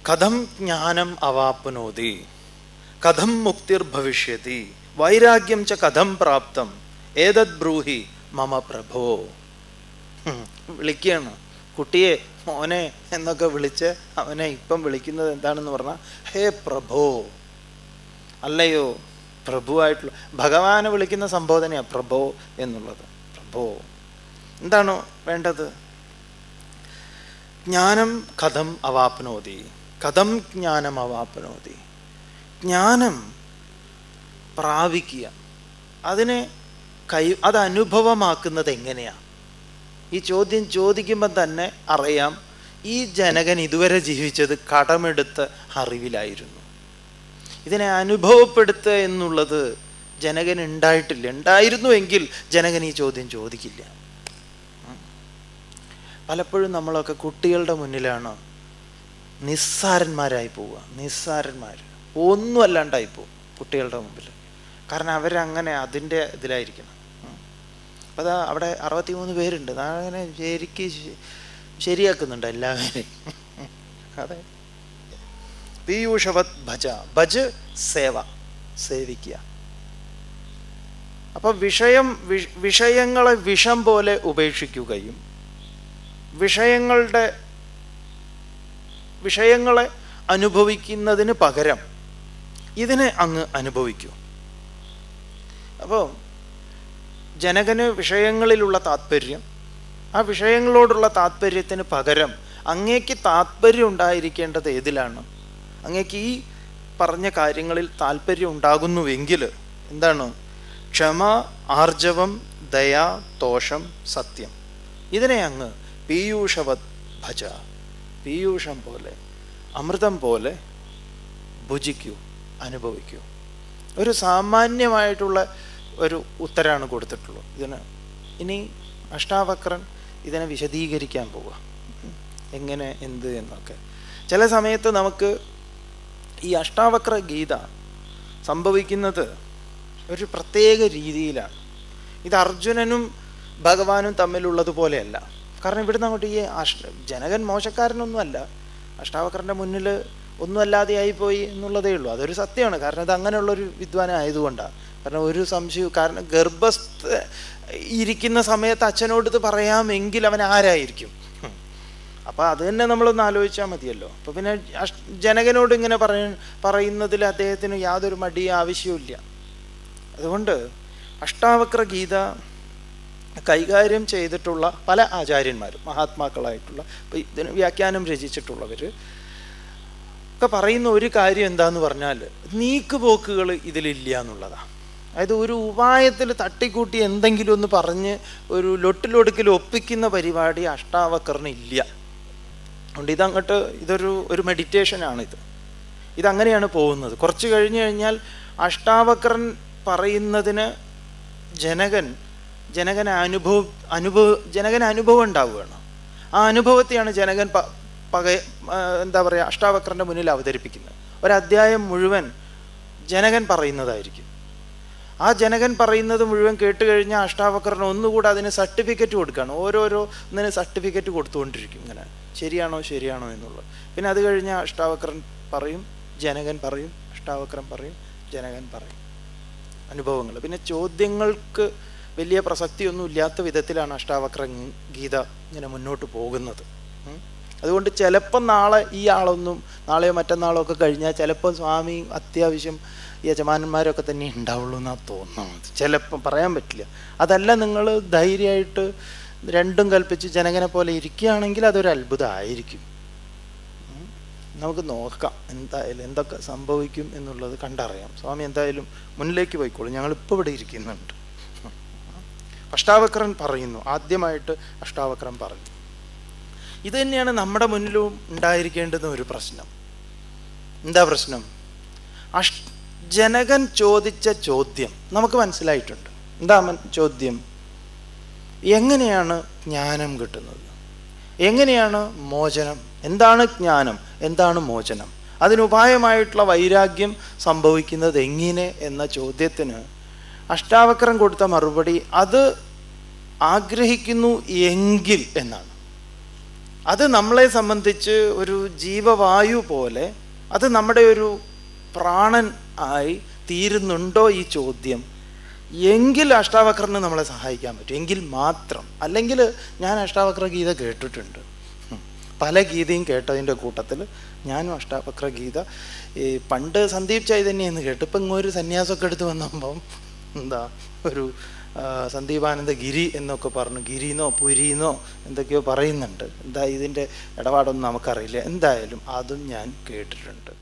കഥം ജ്ഞാനം അവാപ്നോതി കഥം മുക്തിർഭവിഷ്യതി വൈരാഗ്യം ച കഥം പ്രാപ്തം ഏതദ് ബ്രൂഹി മമ പ്രഭോ. വിളിക്കുകയാണ് കുട്ടിയെ, മോനെ എന്നൊക്കെ വിളിച്ച് അവനെ ഇപ്പം വിളിക്കുന്നത് എന്താണെന്ന് പറഞ്ഞാൽ ഹേ പ്രഭോ. അല്ലയോ പ്രഭുവായിട്ടുള്ള ഭഗവാനെ വിളിക്കുന്ന സംബോധനയാണ് പ്രഭോ എന്നുള്ളത്. പ്രഭോ എന്താണ് വേണ്ടത്? ജ്ഞാനം കഥം അവാപ്നോതി, കഥം ജ്ഞാനം അവാപ്നോതി. ജ്ഞാനം പ്രാപിക്കുക, അതിനെ അത് അനുഭവമാക്കുന്നത് എങ്ങനെയാണ്? ഈ ചോദ്യം ചോദിക്കുമ്പോൾ തന്നെ അറിയാം ഈ ജനകൻ ഇതുവരെ ജീവിച്ചത് കടമെടുത്ത അറിവിലായിരുന്നു. ഇതിനെ അനുഭവപ്പെടുത്തുക എന്നുള്ളത് ജനകൻ ഉണ്ടായിട്ടില്ല. ഉണ്ടായിരുന്നുവെങ്കിൽ ജനകൻ ഈ ചോദ്യം ചോദിക്കില്ല. പലപ്പോഴും നമ്മളൊക്കെ കുട്ടികളുടെ മുന്നിലാണ് നിസ്സാരന്മാരായി പോവുക. നിസ്സാരന്മാർ ഒന്നും അല്ലാണ്ടായി പോവും കുട്ടികളുടെ മുമ്പിൽ. കാരണം അവരങ്ങനെ അതിൻ്റെ ഇതിലായിരിക്കണം. അപ്പം അതാ അവിടെ 63 പേരുണ്ട്. അങ്ങനെ ശരിയാക്കുന്നുണ്ട് എല്ലാവരെയും. അതെ, പീയൂഷവത് ഭജ. ഭജ് സേവ, സേവിക്കുക. അപ്പം വിഷയങ്ങളെ വിഷം പോലെ ഉപേക്ഷിക്കുകയും വിഷയങ്ങളെ അനുഭവിക്കുന്നതിന് പകരം ഇതിനെ അങ്ങ് അനുഭവിക്കൂ. അപ്പോൾ ജനകന് വിഷയങ്ങളിലുള്ള താത്പര്യം, ആ വിഷയങ്ങളോടുള്ള താത്പര്യത്തിന് പകരം അങ്ങേക്ക് താത്പര്യം ഉണ്ടായിരിക്കേണ്ടത് ഏതിലാണ്? അങ്ങേക്ക് ഈ പറഞ്ഞ കാര്യങ്ങളിൽ താല്പര്യം ഉണ്ടാകുന്നുവെങ്കിൽ എന്താണ്? ക്ഷമ, ആർജവം, ദയ, തോഷം, സത്യം. ഇതിനെ അങ്ങ് പീയൂഷവത് ഭജ, പീയൂഷം പോലെ, അമൃതം പോലെ ഭുജിക്കൂ, അനുഭവിക്കൂ. ഒരു സാമാന്യമായിട്ടുള്ള ഒരു ഉത്തരമാണ് കൊടുത്തിട്ടുള്ളൂ ഇതിന്. ഇനി അഷ്ടാവക്രൻ ഇതിനെ വിശദീകരിക്കാൻ പോവുക, എങ്ങനെ, എന്ത് എന്നൊക്കെ. ചില സമയത്ത് നമുക്ക് ഈ അഷ്ടാവക്ര ഗീത സംഭവിക്കുന്നത് ഒരു പ്രത്യേക രീതിയിലാണ്. ഇത് അർജുനനും ഭഗവാനും തമ്മിലുള്ളതുപോലെയല്ല. കാരണം ഇവിടുന്ന് അങ്ങോട്ട് ഈ ജനകൻ മോശക്കാരനൊന്നുമല്ല, അഷ്ടാവക്രൻ്റെ മുന്നിൽ ഒന്നും അല്ലാതെയായിപ്പോയി എന്നുള്ളതേ ഉള്ളൂ. അതൊരു സത്യമാണ്. കാരണം ഇത് അങ്ങനെയുള്ളൊരു വിദ്വാനായതുകൊണ്ടാണ്. കാരണം ഒരു സംശയവും, കാരണം ഗർഭസ്ഥ ഇരിക്കുന്ന സമയത്ത് അച്ഛനോട് ഇത് പറയാമെങ്കിൽ അവൻ ആരായിരിക്കും? അപ്പം അത് തന്നെ നമ്മളൊന്ന് ആലോചിച്ചാൽ മതിയല്ലോ. അപ്പോൾ പിന്നെ ജനകനോട് ഇങ്ങനെ പറയുന്നതിൽ അദ്ദേഹത്തിന് യാതൊരു മടിയും ആവശ്യമില്ല. അതുകൊണ്ട് അഷ്ടാവക്ര ഗീത കൈകാര്യം ചെയ്തിട്ടുള്ള പല ആചാര്യന്മാരും, മഹാത്മാക്കളായിട്ടുള്ള, ഇപ്പം ഇതിന് വ്യാഖ്യാനം രചിച്ചിട്ടുള്ളവർ ഒക്കെ പറയുന്ന ഒരു കാര്യം എന്താന്ന് പറഞ്ഞാൽ നീക്കുപോക്കുകൾ ഇതിലില്ല എന്നുള്ളതാണ്. അതായത് ഒരു ഉപായത്തിൽ തട്ടിക്കൂട്ടി എന്തെങ്കിലും ഒന്ന് പറഞ്ഞ് ഒരു ലൊട്ടിലൊടുക്കിൽ ഒപ്പിക്കുന്ന പരിപാടി അഷ്ടാവക്രന് ഇല്ല. അതുകൊണ്ട് ഇതൊരു മെഡിറ്റേഷനാണിത്. ഇതങ്ങനെയാണ് പോകുന്നത്. കുറച്ച് കഴിഞ്ഞ് കഴിഞ്ഞാൽ അഷ്ടാവക്രൻ പറയുന്നതിന് ജനകന് അനുഭവം ഉണ്ടാവുകയാണ്. ആ അനുഭവത്തെയാണ് ജനകൻ എന്താ പറയുക, അഷ്ടാവക്രൻ്റെ മുന്നിൽ അവതരിപ്പിക്കുന്നത്. ഒരധ്യായം മുഴുവൻ ജനകൻ പറയുന്നതായിരിക്കും. ആ ജനകൻ പറയുന്നത് മുഴുവൻ കേട്ട് കഴിഞ്ഞാൽ അഷ്ടാവക്രൻ ഒന്നുകൂടെ അതിന് സർട്ടിഫിക്കറ്റ് കൊടുക്കുകയാണ്. ഓരോന്നിന് സർട്ടിഫിക്കറ്റ് കൊടുത്തുകൊണ്ടിരിക്കും, ഇങ്ങനെ ശരിയാണോ എന്നുള്ളത്. പിന്നെ അത് കഴിഞ്ഞാൽ അഷ്ടാവക്രൻ പറയും, ജനകൻ പറയും, അഷ്ടാവക്രൻ പറയും, ജനകൻ പറയും അനുഭവങ്ങൾ. പിന്നെ ചോദ്യങ്ങൾക്ക് വലിയ പ്രസക്തിയൊന്നും ഇല്ലാത്ത വിധത്തിലാണ് അഷ്ടാവക്ര ഗീത ഇങ്ങനെ മുന്നോട്ട് പോകുന്നത്. അതുകൊണ്ട് ചിലപ്പം നാളെയോ മറ്റന്നാളോ ഒക്കെ കഴിഞ്ഞാൽ ചിലപ്പോൾ സ്വാമി അത്യാവശ്യം യജമാനന്മാരൊക്കെ തന്നെ ഉണ്ടാവുള്ളൂ എന്നാണ് തോന്നുന്നത്. ചിലപ്പം പറയാൻ പറ്റില്ല. അതല്ല, നിങ്ങൾ ധൈര്യമായിട്ട് രണ്ടും കൽപ്പിച്ച് ജനകനെ പോലെ ഇരിക്കുകയാണെങ്കിൽ അതൊരു അത്ഭുതമായിരിക്കും. നമുക്ക് നോക്കാം എന്തായാലും എന്തൊക്കെ സംഭവിക്കും എന്നുള്ളത് കണ്ടറിയാം. സ്വാമി എന്തായാലും മുന്നിലേക്ക് പോയിക്കോളും, ഞങ്ങളിപ്പോൾ ഇവിടെ ഇരിക്കുന്നുണ്ട്. അഷ്ടാവക്രൻ പറയുന്നു, ആദ്യമായിട്ട് അഷ്ടാവക്രൻ പറഞ്ഞു. ഇത് തന്നെയാണ് നമ്മുടെ മുന്നിലും ഉണ്ടായിരിക്കേണ്ടുന്ന ഒരു പ്രശ്നം. എന്താ പ്രശ്നം? ജനകൻ ചോദിച്ച ചോദ്യം നമുക്ക് മനസ്സിലായിട്ടുണ്ട്. എന്താ ചോദ്യം? എങ്ങനെയാണ് ജ്ഞാനം കിട്ടുന്നത്? എങ്ങനെയാണ് മോചനം? എന്താണ് ജ്ഞാനം? എന്താണ് മോചനം? അതിനുപായമായിട്ടുള്ള വൈരാഗ്യം സംഭവിക്കുന്നത് എങ്ങനെ എന്ന ചോദ്യത്തിന് അഷ്ടാവക്രൻ കൊടുത്ത മറുപടി അത് ആഗ്രഹിക്കുന്നു എങ്കിൽ എന്നാണ്. അത് നമ്മളെ സംബന്ധിച്ച് ഒരു ജീവവായു പോലെ, അത് നമ്മുടെ ഒരു പ്രാണൻ ആയി തീരുന്നുണ്ടോ ഈ ചോദ്യം, എങ്കിൽ അഷ്ടാവക്രന് നമ്മളെ സഹായിക്കാൻ പറ്റും, എങ്കിൽ മാത്രം. അല്ലെങ്കിൽ ഞാൻ അഷ്ടാവക്ര ഗീത കേട്ടിട്ടുണ്ട്, പല ഗീതയും കേട്ടതിൻ്റെ കൂട്ടത്തിൽ ഞാനും അഷ്ടാവക്ര ഗീത പണ്ട് സന്ദീപ് ചൈതന്യ എന്ന് കേട്ടു. ഇപ്പം ഇങ്ങൊരു സന്യാസമൊക്കെ എടുത്ത് വന്നപ്പം എന്താ ഒരു സന്ദീപാനന്ദ ഗിരി എന്നൊക്കെ പറഞ്ഞു, ഗിരിന്നോ പുരിന്നോ എന്തൊക്കെയോ പറയുന്നുണ്ട്. എന്താ ഇതിൻ്റെ ഇടപാടൊന്നും നമുക്കറിയില്ല. എന്തായാലും അതും ഞാൻ കേട്ടിട്ടുണ്ട്.